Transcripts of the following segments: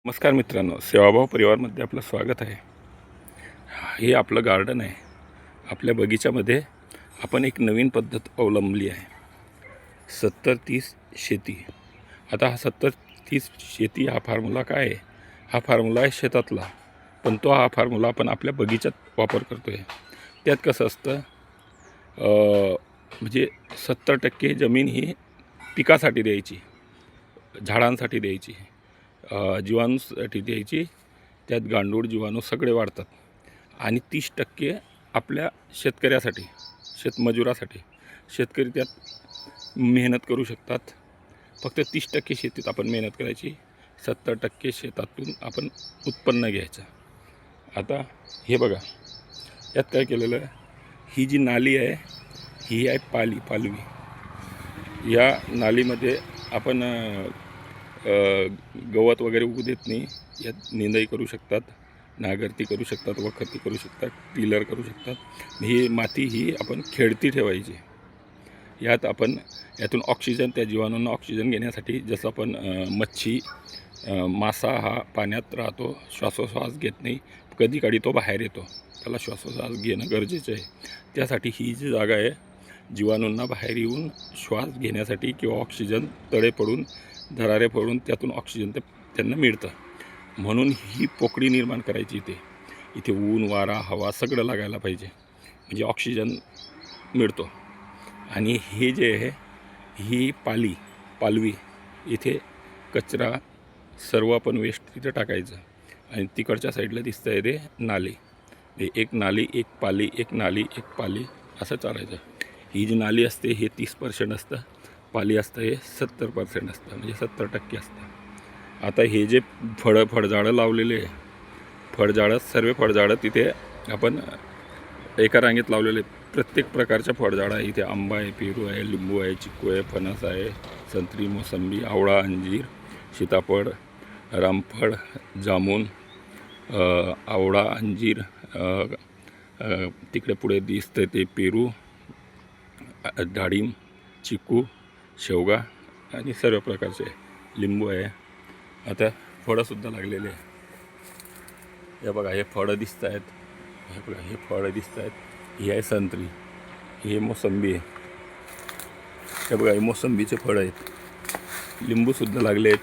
नमस्कार मित्रांनो, सेवाभाव परिवारमध्ये आपलं स्वागत आहे. हे आपलं गार्डन आहे. आपल्या बगीच्यामध्ये आपण एक नवीन पद्धत अवलंबली आहे, 70-30 शेती. आता हा 70-30 शेती हा फॉर्म्युला काय आहे? हा फॉर्म्युला आहे शेतातला, पण हा फॉर्म्युला आपण आपल्या बगीच्यात वापर करतो आहे. त्यात कसं असतं, म्हणजे 70% जमीन ही पिकासाठी द्यायची, झाडांसाठी द्यायची, जीवाणूसाठी द्यायची. त्यात गांडूळ जीवाणू सगळे वाढतात. आणि 30% आपल्या शेतकऱ्यासाठी, शेतमजुरासाठी. शेतकरी त्यात मेहनत करू शकतात. फक्त 30% शेतीत आपण मेहनत करायची, 70% शेतातून आपण उत्पन्न घ्यायचं. आता हे बघा, यात काय केलेलं आहे, ही जी नाली आहे ही आहे पालवी. या नालीमध्ये आपण गवत वगैरे उगू देत नाही. यात निंदाई करू शकतात, नांगरती करू शकतात, वखरती करू शकतात, टिलर करू शकतात. ही माती ही आपण खेळती ठेवायची. यात आपण यातून ऑक्सिजन, त्या जीवाणूंना ऑक्सिजन घेण्यासाठी, जसं आपण मच्छी, मासा हा पाण्यात राहतो, श्वासोश्वास घेत नाही, कधी काळी तो बाहेर येतो, त्याला श्वासोश्वास घेणं गरजेचं आहे. त्यासाठी ही जी जागा आहे, जीवाणूंना बाहेर येऊन श्वास घेण्यासाठी किंवा ऑक्सिजन तळे पडून, दरारे पडून त्यातून ऑक्सिजन त्यांना मिळतं. म्हणून ही पोकळी निर्माण करायची. इथे ऊन, वारा, हवा सगळं लागायला पाहिजे, म्हणजे ऑक्सिजन मिळतो. आणि हे जे आहे, ही पालवी, इथे कचरा सर्व आपण वेस्ट तिथे टाकायचं. आणि तिकडच्या साईडला दिसतं आहे ते नाली. एक नाली, एक पाली, एक नाली, एक पाली, असं चालायचं. ही जी नाली असते हे 30% असतं, पाली असतं हे 70% असतं, म्हणजे 70% असतं. आता हे जे फळझाडं लावलेले आहे, सर्व फळझाडं तिथे आपण एका रांगेत लावलेले. प्रत्येक प्रकारच्या फळझाडं आहे इथे. आंबा आहे, पेरू आहे, लिंबू आहे, चिक्कू आहे, फणस आहे, संत्री, मोसंबी, आवळा, अंजीर, सीताफळ, रामफळ, जामून, आवळा, अंजीर, तिकडे पुढे दिसतं ते पेरू, डाळिंब, चिक्कू, शेवगा आणि सर्व प्रकारचे लिंबू आहे. आता फळंसुद्धा लागलेले आहे. हे बघा, हे फळं दिसत आहेत. हे बघा, हे फळं दिसत आहेत. ही आहे संत्री, हे मोसंबी आहे. हे बघा, हे मोसंबीचे फळं आहेत. लिंबूसुद्धा लागले आहेत.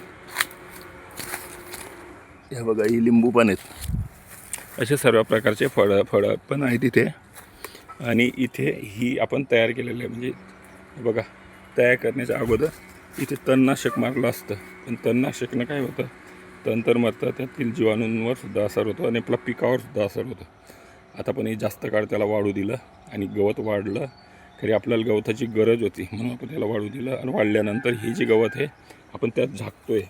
हे बघा, ही लिंबू पण आहेत. असे सर्व प्रकारचे फळं पण आहेत इथे. आणि इथे ही आपण तयार केलेलं आहे. म्हणजे बघा, तयार करण्याच्या अगोदर इथे तणनाशक मारलं असतं, पण तणनाशकनं काय होतं, तण तर मरतं, त्यातील जीवाणूंवर सुद्धा असर होतो आणि आपल्या पिकावर सुद्धा असर होतो. आता पण हे जास्त काळ त्याला वाढू दिलं आणि गवत वाढलं. खरी आपल्याला गवताची गरज होती म्हणून आपण त्याला वाढू दिलं. आणि वाढल्यानंतर ही जी गवत आहे आपण त्यात झाकतो आहे.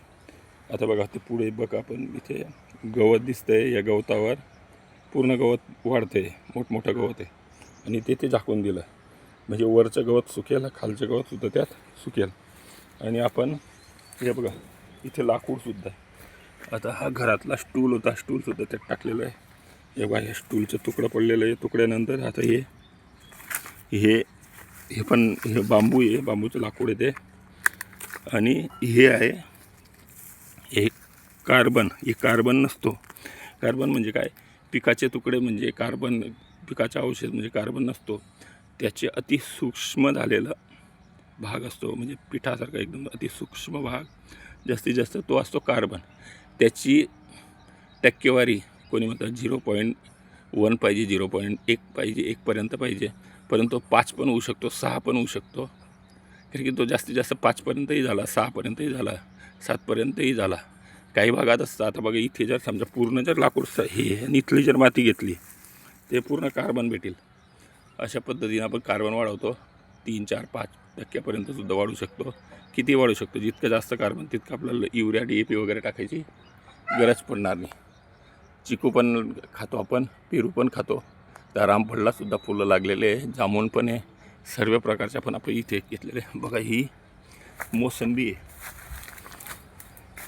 आता बघा, ते पुढे बघा, आपण इथे गवत दिसतं आहे. या गवतावर पूर्ण गवत वाढतं आहे, मोठमोठं गवत आहे. आणि ते झाकून दिलं, म्हणजे वरचं गवत सुकेल, खालचं गवतसुद्धा त्यात सुकेल. आणि आपण हे बघा, इथे लाकूडसुद्धा आहे. आता हा घरातला स्टूल होता, स्टूलसुद्धा त्यात टाकलेलं आहे. हे बघा, हे स्टूलचं तुकडं पडलेलं आहे. तुकड्यानंतर आता हे पण हे बांबू आहे, बांबूचं लाकूड आहे ते. आणि हे आहे, हे कार्बन. हे कार्बन नसतो. कार्बन म्हणजे काय, पिकाचे तुकडे म्हणजे कार्बन, पिकाचा औषध म्हणजे कार्बन नसतो. त्याचे अतिसूक्ष्म झालेला भाग असतो, म्हणजे पिठासारखा एकदम अतिसूक्ष्म भाग जास्तीत जास्त तो असतो कार्बन. त्याची टक्केवारी कोणी म्हणतात 0.1 पाहिजे, 0.1 पाहिजे, 1पर्यंत पाहिजे. परंतु 5 पण होऊ शकतो, 6 पण होऊ शकतो. कारण की तो जास्तीत जास्त 5पर्यंतही झाला, 6पर्यंतही झाला, 7पर्यंतही झाला. काही भागात असतं. आता बघा, इथे जर समजा पूर्ण जर लाकूड हे इथली जर माती घेतली, ते पूर्ण कार्बन भेटेल. अशा पद्धतीने आपण कार्बन वाढवतो. 3, 4, 5% सुद्धा वाढू शकतो. किती वाढू शकतो, जितकं जास्त कार्बन तितकं आपल्याला युरिया, DAP वगैरे टाकायची गरज पडणार नाही. चिकू पण खातो आपण, पेरू पण खातो. त्या रामफळलासुद्धा फुलं लागलेले आहे, जामून पण आहे, सर्व प्रकारच्या पण आपण इथे घेतलेले. बघा, ही मोसंबी आहे.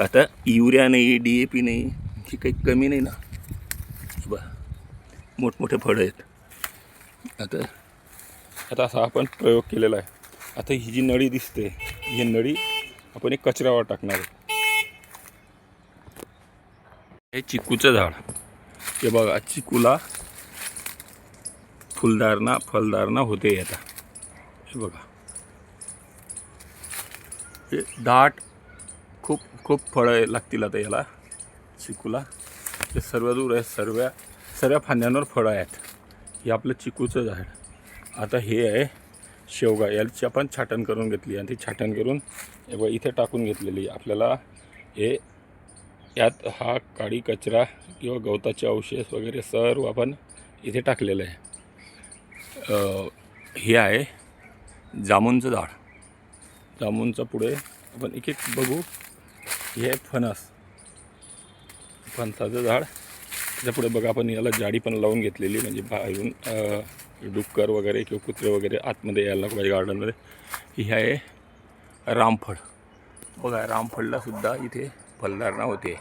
आता युरिया नाही, DAP नाही, ही काही कमी नाही ना. बघा, मोठमोठे फळं आहेत. आता असा आपण प्रयोग केलेला आहे. आता ही जी नळी दिसते, ही नळी आपण एक कचऱ्यावर टाकणार आहे. हे चिकूचं झाड, हे बघा चिकूला फलधारणा होते आता. हे बघा हे दाट खूप फळं लागतील आता याला चिकूला. हे सर्व दूर आहे, सर्व फांद्यांवर फळं आहेत. हे आपलं चिकूचं झाड. आता हे आहे शेवगा, याची आपण छाटण करून घेतली आणि ती छाटण करून इथे टाकून घेतलेली. आपल्याला हे यात हा काडी कचरा किंवा गवताचे अवशेष वगैरे सर्व आपण इथे टाकलेलं आहे. हे आहे जामुनचं झाड. जामुनचं पुढे आपण एक बघू. हे आहे फणसाचं झाड. त्याच्या पुढे बघा आपण याला जाडी पण लावून घेतलेली, म्हणजे बाहेरून डुक्कर वगैरे किंवा कुत्रे वगैरे आतमध्ये यायला नको पाहिजे गार्डनमध्ये. ही आहे रामफळ. बघा रामफळला सुद्धा इथे फलधारणा होते.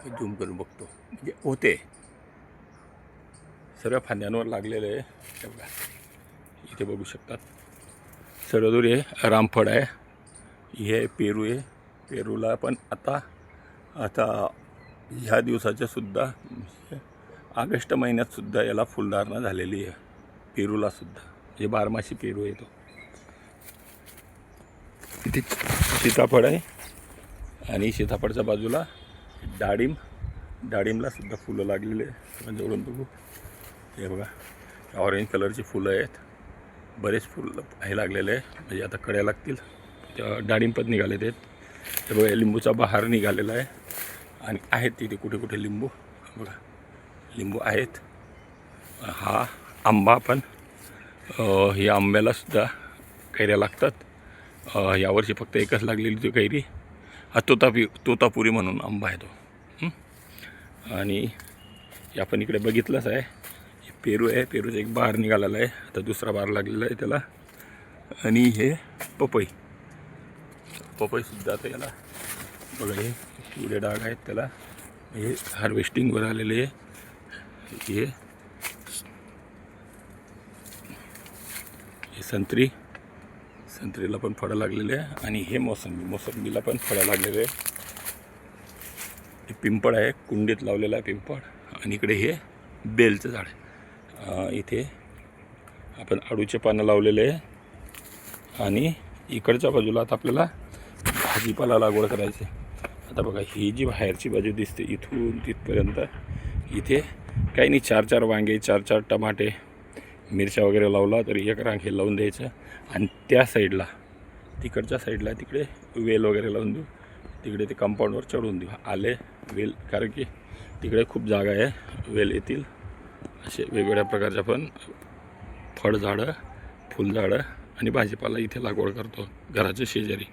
झूम करून बघतो, म्हणजे होते, सर्व फांद्यांवर लागलेलं आहे. हे बघा इथे बघू शकतात सर्वदूर हे रामफळ आहे. हे पेरू आहे. पेरूला पण आता ह्या दिवसाच्या सुद्धा ऑगस्ट महिन्यात सुद्धा याला फुलधारणा झालेली आहे. पेरूला सुद्धा म्हणजे बारमासी पेरू आहे तो. इथे सीताफळ आहे आणि सीताफळच्या बाजूला डाळिंबला सुद्धा फुलं लागलेली आहे. आपण जवळून बघू. हे बघा ऑरेंज कलरची फुलं आहेत. बरेच फुलं हे लागलेले आहे, म्हणजे आता कड्या लागतील. त्या डाळिंब पण निघाले आहेत. हे बघा लिंबूचा बहार निघालेला आहे आणि आहेत तिथे कुठे कुठे लिंबू. बघा लिंबू आहेत. हा आंबा पण या आंब्यालासुद्धा कैऱ्या लागतात. यावर्षी फक्त एकच लागलेली ती कैरी. हा तोतापुरी म्हणून आंबा आहे तो. आणि आपण इकडे बघितलंच आहे पेरू आहे. पेरूचा एक बार निघालेला आहे, आता दुसरा बार लागलेला आहे त्याला. आणि हे पपईसुद्धा आता याला बघा हे पिवळे डाग आहेत त्याला. हे हार्वेस्टिंगवर आलेले आहे. हे संत्रीला पण फळं लागलेले आहे. आणि हे मोसंबीला पण फळं लागलेले आहे. हे पिंपळ आहे, कुंडीत लावलेलं आहे पिंपळ. आणि इकडे हे बेलचं झाड. इथे आपण आडूचे पानं लावलेले आहे. आणि इकडच्या बाजूला आता आपल्याला भाजीपाला लागवड करायची. आता बघा ही जी बाहेरची बाजू दिसते इथून तिथपर्यंत, इथे काही नाही 4-4 वांगे, 4-4 टमाटे, मिरच्या वगैरे लावला तरी एक रांग हे लावून द्यायचं. आणि त्या साईडला तिकडच्या साईडला तिकडे वेल वगैरे लावून देऊ. तिकडे ते कंपाऊंडवर चढवून देऊ आले वेल, कारण की तिकडे खूप जागा आहे, वेल येतील. असे वेगवेगळ्या प्रकारच्या पण फळझाडं, फुलझाडं आणि भाजीपाला इथे लागवड करतो घराच्या शेजारी.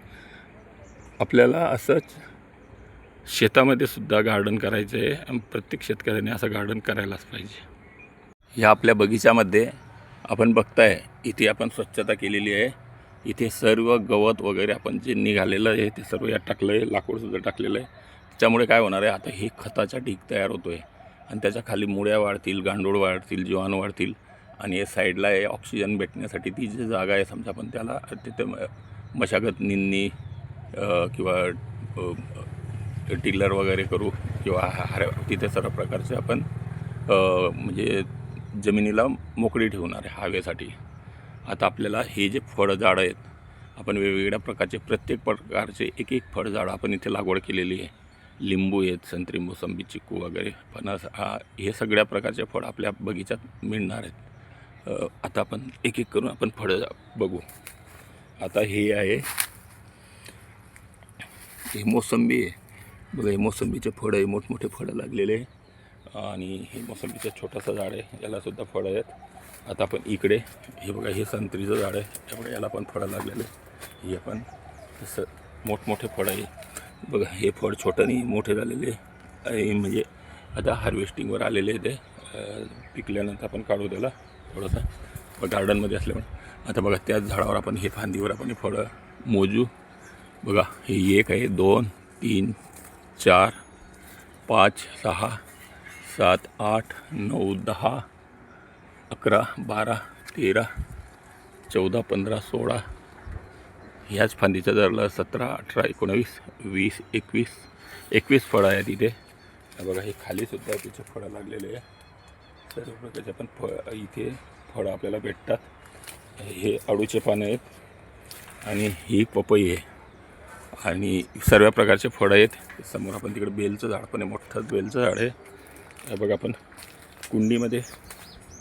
आपल्याला असंच शेतामध्ये सुद्धा गार्डन करायचं आहे आणि प्रत्येक शेतकऱ्याने असं गार्डन करायलाच पाहिजे. ह्या आपल्या बगीच्यामध्ये आपण बघताय इथे आपण स्वच्छता केलेली आहे. इथे सर्व गवत वगैरे आपण जे निघालेलं आहे ते सर्व यात टाकलं आहे, लाकूडसुद्धा टाकलेलं आहे. त्याच्यामुळे काय होणार आहे, आता हे खताचा ढीग तयार होतो आहे आणि त्याच्या खाली मुळ्या वाढतील, गांडूळ वाढतील, जीवाणू वाढतील. आणि हे साईडला आहे ऑक्सिजन भेटण्यासाठी ती जी जागा आहे समजा, आपण त्याला तिथे मशागत निंदणी किंवा टिलर वगैरे करू किंवा तिथे सर्व प्रकारचे आपण म्हणजे जमिनीला मोकळी ठेवणार आहे हवेसाठी. आता आपल्याला हे जे फळझाडं आहेत, आपण वेगवेगळ्या प्रकारचे प्रत्येक प्रकारचे एक फळझाडं आपण इथे लागवड केलेली आहे. लिंबू आहेत, संत्री, मोसंबी, चिकू वगैरे, फणस, हे सगळ्या प्रकारचे फळ आपल्या बगीच्यात मिळणार आहेत. आता आपण एक करून आपण फळं बघू. आता हे आहे, हे मोसंबी आहे. बघा हे मोसंबीचे फळं आहे, मोठमोठे फळं लागलेले आहे. आणि हे मोसंबीचं छोटंसं झाड आहे, यालासुद्धा फळं आहेत. आता आपण इकडे हे बघा हे संत्रीचं झाड आहे, त्यामुळे याला पण फळं लागलेलं आहे. हे पण तसं मोठमोठे फळं आहे. बघा हे फळ छोटं नाही, मोठे झालेले आहे, म्हणजे आता हार्वेस्टिंगवर आलेले आहे. ते पिकल्यानंतर आपण काढू त्याला थोडंसं गार्डनमध्ये असल्यामुळे. आता बघा त्याच झाडावर आपण हे फांदीवर आपण हे फळं मोजू. बघा हे 1 आहे, 2, 3, 4, 5, 6, 7, 8, 9, 10, 11, 12, 13, 14, 15, 16. ह्याच फांदीच्या दरला 17, 18, 19, 20, 21 फळं आहेत इथे. बघा हे खालीसुद्धा त्याचे फळं लागलेले आहे. सर्व प्रकारचे पण इथे फळं आपल्याला भेटतात. हे आडूचे पानं आहेत आणि ही पपई आहे आणि सर्व प्रकारचे फळं आहेत. समोर आपण तिकडे बेलचं झाड पण आहे, मोठं बेलचं झाड आहे. हे बघा आपण कुंडीमध्ये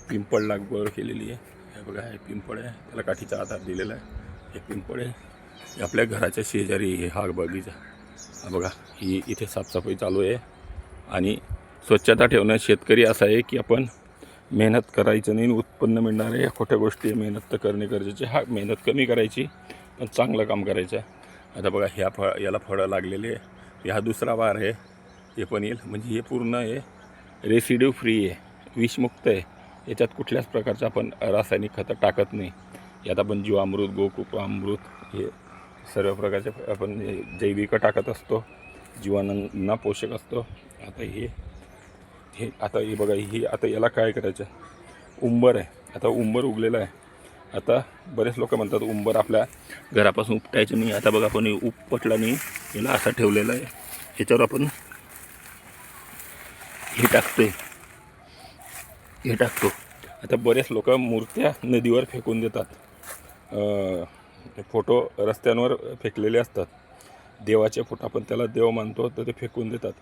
पिंपळ लागवड केलेली आहे. हे बघा हे पिंपळ आहे, त्याला काठीचा आधार दिलेला आहे. हे पिंपळ आहे, हे आपल्या घराच्या शेजारी आहे हा बगीचा. हा बघा ही इथे साफसफाई चालू आहे आणि स्वच्छता ठेवणं शेतकरी असं आहे की आपण मेहनत करायचं नाही, उत्पन्न मिळणार आहे. या खोट्या गोष्टी मेहनत तर करणे गरजेचे. हा मेहनत कमी करायची पण चांगलं काम करायचं. आता बघा याला फळं लागलेले आहे. हा दुसरा वार आहे, हे पण येईल. म्हणजे हे पूर्ण आहे रेसिड्यू फ्री आहे, विषमुक्त आहे. याच्यात कुठल्याच प्रकारचं आपण रासायनिक खतं टाकत नाही. यात आपण जीवामृत, गोकृपामृत हे सर्व प्रकारचे आपण जैविक टाकत असतो, जीवांना पोषक असतो. आता आता हे बघा आता याला काय करायचं, उंबर आहे. आता उंबर उगलेला आहे. आता बरेच लोक म्हणतात उंबर आपल्या घरापासून उपटायचं नाही. आता बघा आपण उपटला नाही, याला असा ठेवलेला आहे. ह्याच्यावर आपण हे टाकतो. आता बरेच लोक मूर्त्या नदीवर फेकून देतात, फोटो रस्त्यांवर फेकलेले असतात. देवाचे फोटो आपण त्याला देव मानतो तर ते फेकून देतात.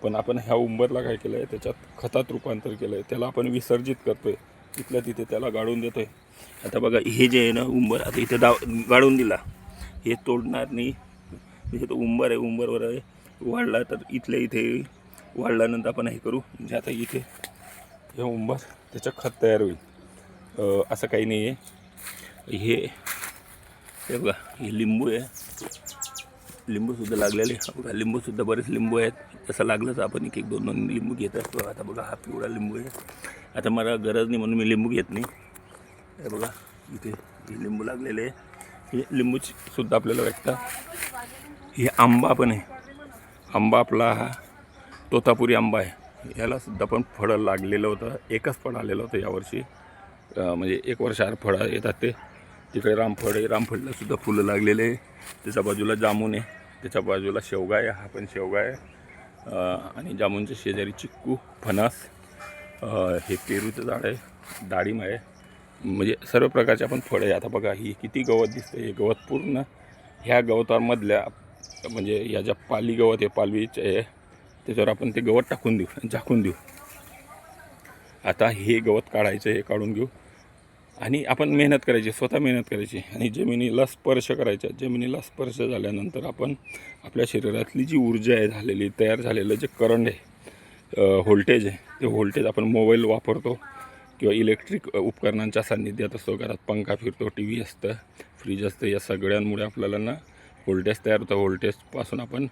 पण आपण ह्या उंबरला काय केलं आहे, त्याच्यात खतात रूपांतर केलं आहे. त्याला आपण विसर्जित करतो आहे, तिथल्या तिथे त्याला गाडून देतो आहे. आता बघा हे जे आहे ना उंबर, आता इथे गाडून दिला, हे तोडणार नाही. म्हणजे तो उंबर आहे, उंबरवर आहे वाढला तर इथल्या इथे वाढल्यानंतर आपण हे करू. म्हणजे आता इथे हे उंबर त्याचं खत तयार होईल. असं काही नाही आहे. हे बघा हे लिंबू आहे, लिंबूसुद्धा लागलेले. बघा लिंबूसुद्धा बरेच लिंबू आहेत. जसं लागलं तर आपण एक दोन लिंबू घेत असतो. आता बघा हा पिवळा लिंबू आहे. आता मला गरज नाही म्हणून मी लिंबू घेत नाही. हे बघा इथे हे लिंबू लागलेले आहे. हे लिंबूची सुद्धा आपल्याला भेटतं. हे आंबा पण आहे. आंबा आपला हा तोतापुरी आंबा आहे. यालासुद्धा पण फळं लागलेलं होतं. एकच फळ आलेलं होतं यावर्षी. म्हणजे 1 वर्षाआड फळं येतात ते. तिकडे रामफळ आहे, रामफळलासुद्धा फुलं लागलेले आहे. त्याच्या बाजूला जामून आहे, त्याच्या बाजूला शेवगा आहे, हा पण शेवगा आहे. आणि जामूनच्या शेजारी चिक्कू, फणस, हे पेरूचं झाड आहे, डाळिंब आहे. म्हणजे सर्व प्रकारचे आपण फळं आहे. आता बघा ही किती गवत दिसते. हे गवत पूर्ण ह्या गवतामधल्या म्हणजे या ज्या पाली गवत आहे, पालवीचे आहे, त्याच्यावर आपण ते गवत टाकून देऊ, झाकून देऊ. आता हे गवत काढायचं, हे काढून घेऊ आणि आपण मेहनत करायची, स्वतः मेहनत करायची आणि जमिनीला स्पर्श करायचा. जमिनीला स्पर्श झाल्यानंतर आपण आपल्या शरीरातली जी ऊर्जा आहे झालेली, तयार झालेलं जे करंट आहे, व्होल्टेज आहे, ते व्होल्टेज आपण मोबाईल वापरतो किंवा इलेक्ट्रिक उपकरणांच्या सान्निध्यात असतो, घरात पंखा फिरतो, टी व्ही असतं, फ्रीज असतं, या सगळ्यांमुळे आपल्याला ना व्होल्टेज तयार होतं. व्होल्टेजपासून आपण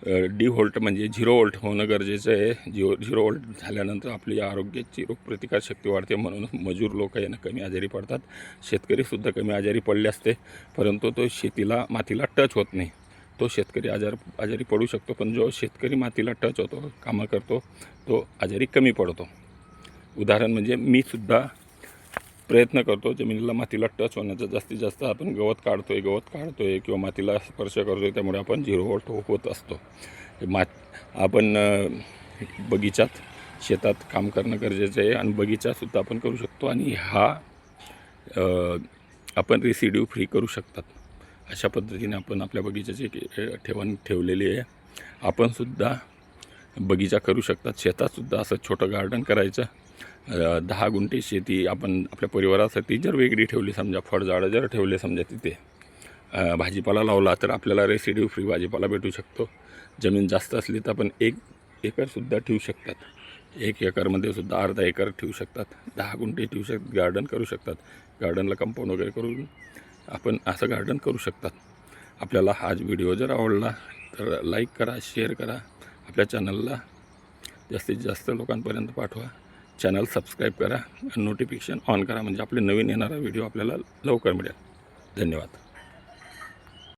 व्होल्ट म्हणजे 0 व्होल्ट होणं गरजेचं आहे. 0 व्होल्ट झाल्यानंतर आपली आरोग्याची रोगप्रतिकारशक्ती वाढते. म्हणून मजूर लोक यांना कमी आजारी पडतात. शेतकरीसुद्धा कमी आजारी पडले असते, परंतु तो मातीला टच होत नाही. तो शेतकरी आजारी पडू शकतो, पण जो शेतकरी मातीला टच होतो, कामं करतो, तो आजारी कमी पडतो. उदाहरण म्हणजे मी सुद्धा प्रयत्न करतो जमिनीला मातीला टच होण्याचा. जास्तीत जास्त आपण गवत काढतोय किंवा मातीला स्पर्श करतोय, त्यामुळे आपण 0 व्होल्ट होत असतो. आपण बगीचात, शेतात काम करणं गरजेचं आहे आणि बगीचासुद्धा आपण करू शकतो आणि हा आपण रेसिड्यू फ्री करू शकतात. अशा पद्धतीने आपण आपल्या बगीचाची ठेवलेली आहे. आपणसुद्धा बगीचा करू शकतात. शेतातसुद्धा असं छोटं गार्डन करायचं. 10 गुंठे शेती आपण आपल्या परिवारासाठी जर वेगळी ठेवली, समजा फळझाडं जर ठेवले, समजा तिथे भाजीपाला लावला तर आपल्याला रेसिड्यू फ्री भाजीपाला भेटू शकतो. जमीन जास्त असली तर आपण 1 एकरसुद्धा ठेवू शकतात. 1 एकरमध्ये सुद्धा अर्धा एकर ठेवू शकतात. 10 गुंठे ठेवू शकतात, गार्डन करू शकतात. गार्डनला कंपाऊंड वगैरे करून आपण असं गार्डन करू शकतात. आपल्याला हाच व्हिडिओ जर आवडला तर लाईक करा, शेअर करा. आपल्या चॅनलला जास्तीत जास्त लोकांपर्यंत पाठवा. चॅनल सबस्क्राईब करा आणि नोटिफिकेशन ऑन करा, म्हणजे आपले नवीन येणारा व्हिडिओ आपल्याला लवकर मिळेल. धन्यवाद.